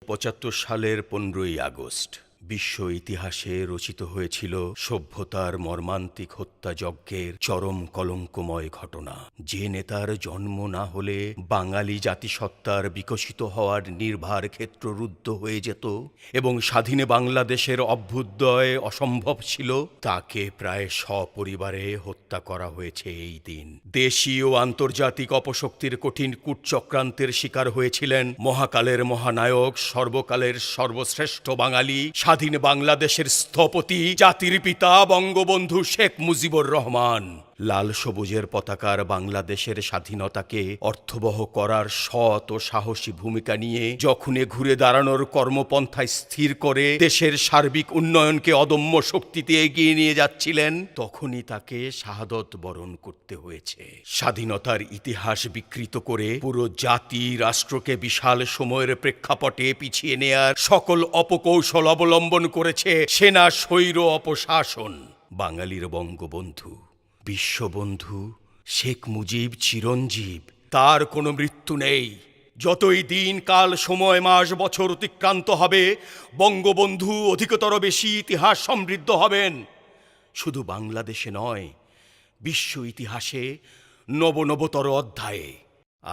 1975 সালের 15ই আগস্ট বিশ্ব ইতিহাসে রচিত হয়েছিল সভ্যতার মর্মান্তিক হত্যাযজ্ঞের চরম কলঙ্কময় ঘটনা। যে নেতার জন্ম না হলে বাঙালি জাতিসত্তার বিকশিত হওয়ার নির্ভার ক্ষেত্র রুদ্ধ হয়ে যেত এবং স্বাধীনে বাংলাদেশের অভ্যুদয় অসম্ভব ছিল, তাকে প্রায় সপরিবারে হত্যা করা হয়েছে এই দিন। দেশি ও আন্তর্জাতিক অপশক্তির কঠিন কূটচক্রান্তের শিকার হয়েছিলেন মহাকালের মহানায়ক, সর্বকালের সর্বশ্রেষ্ঠ বাঙালি, স্বাধীন বাংলাদেশের স্থপতি, জাতির পিতা বঙ্গবন্ধু শেখ মুজিবুর রহমান। লাল সবুজের পতাকার বাংলাদেশের স্বাধীনতাকে অর্থবহ করার সৎ ও সাহসী ভূমিকা নিয়ে যখন ঘুরে দাঁড়ানোর কর্মপন্থায় স্থির করে দেশের সার্বিক উন্নয়নকে অদম্য শক্তিতে এগিয়ে নিয়ে যাচ্ছিলেন, তখনই তাকে শাহাদত বরণ করতে হয়েছে। স্বাধীনতার ইতিহাস বিকৃত করে পুরো জাতি রাষ্ট্রকে বিশাল সময়ের প্রেক্ষাপটে পিছিয়ে নেয়ার সকল অপকৌশল অবলম্বন করেছে সেনা স্বৈর অপশাসন। বাঙালির বঙ্গবন্ধু, বিশ্ববন্ধু শেখ মুজিব চিরঞ্জীব, তার কোনো মৃত্যু নেই। যতই দিন কাল সময় মাস বছর অতিক্রান্ত হবে, বঙ্গবন্ধু অধিকতর বেশি ইতিহাস সমৃদ্ধ হবেন। শুধু বাংলাদেশে নয়, বিশ্ব ইতিহাসে নবনবতর অধ্যায়ে।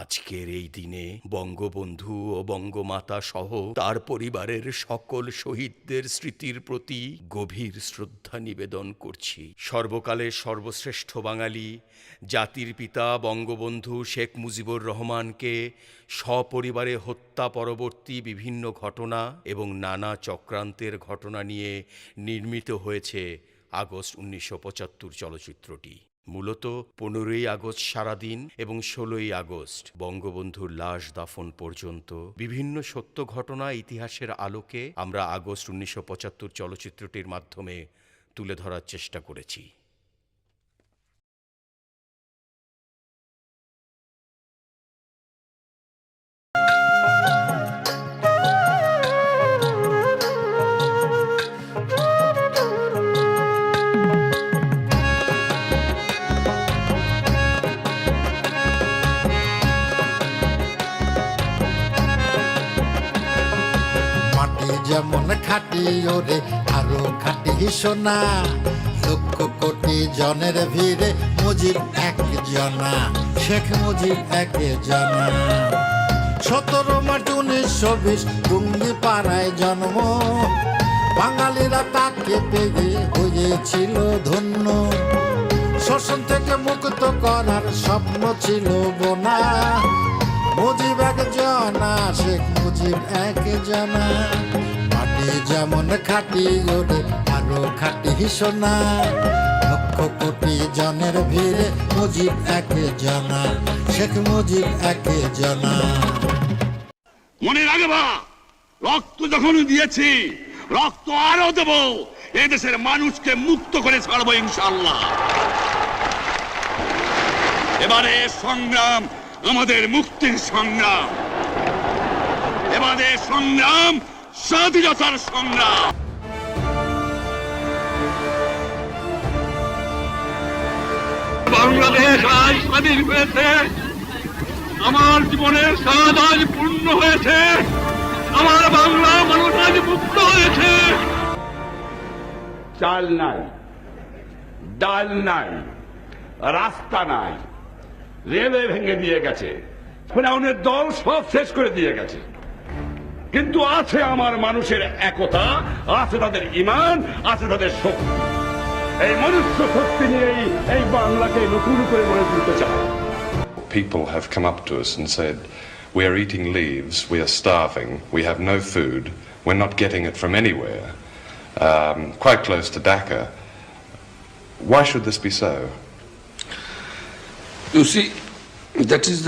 আজকের এই দিনে বঙ্গবন্ধু ও বঙ্গমাতা সহ তার পরিবারের সকল শহীদদের স্মৃতির প্রতি গভীর শ্রদ্ধা নিবেদন করছি। সর্বকালের সর্বশ্রেষ্ঠ বাঙালি, জাতির পিতা বঙ্গবন্ধু শেখ মুজিবুর রহমানকে সপরিবারে হত্যা পরবর্তী বিভিন্ন ঘটনা এবং নানা চক্রান্তের ঘটনা নিয়ে নির্মিত হয়েছে আগস্ট 1975 চলচ্চিত্রটি। মূলত 15ই আগস্ট সারাদিন এবং 16ই আগস্ট বঙ্গবন্ধুর লাশ দাফন পর্যন্ত বিভিন্ন সত্য ঘটনা ইতিহাসের আলোকে আমরা আগস্ট 1975 চলচ্চিত্রটির মাধ্যমে তুলে ধরার চেষ্টা করেছি। যেমন খাটি ওরে আরো খাটি সোনা, লক্ষ কোটি জনের ভিড়ে মুজিব এক জনা, শেখ মুজিব এক জনা। 17 মার্চ 1920 টুঙ্গি পাড়ায় জন্ম, বাঙালিরা তাকে পেয়ে হয়েছিল ধন্য। শোষণ থেকে মুক্ত করার স্বপ্ন ছিল বোনা, মুজিব এক জনা, শেখ মুজিব এক জনা। মাটি যেমন খাটি ওরে আরো খাটি সোনা, লক্ষ কোটি জনের ভিড়ে মুজিব এক জনা, শেখ মুজিব এক জনা। মনে রাখবা, রক্ত যখন দিয়েছি, রক্ত আরো দেব। এদেশের মানুষকে মুক্ত করে ছাড়বো ইনশাআল্লাহ। এবারে সংগ্রাম আমাদের মুক্তির সংগ্রাম, এবারে সংগ্রাম স্বাধীনতার সংগ্রাম। বাংলাদেশ আজ স্বাধীন হয়েছে, আমার জীবনের স্বাদ আজ পূর্ণ হয়েছে, আমার বাংলা মানুষ আজ মুক্ত হয়েছে। চাল নাই, ডাল নাই, রাস্তা নাই, রেলওয়ে ভেঙে দিয়ে গেছে, ফেরাউনের দল সব শেষ করে দিয়ে গেছে, কিন্তু আছে আমার মানুষের একতা, আছে তাদের ঈমান, আছে তাদের শক্তি। এই মনুষ্য শক্তি নিয়েই এই বাংলাকে নতুন করে গড়ে তুলতে চায়। People have come up to us and said, we are eating leaves, we are starving, we have no food, we're not getting it from anywhere, quite close to Dhaka. Why should this be so? You see, that is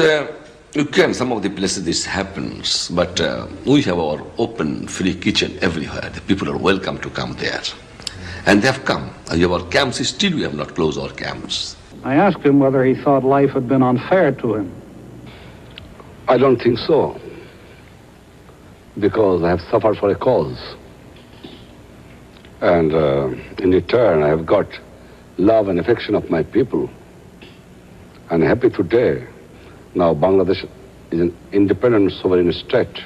some of the places this happens, but we have our open, free kitchen everywhere. The people are welcome to come there. And they have come. Our camps, still we have not closed our camps. I asked him whether he thought life had been unfair to him. I don't think so, because I have suffered for a cause. And in return, I have got love and affection of my people. And happy today, now Bangladesh is an independent sovereign state.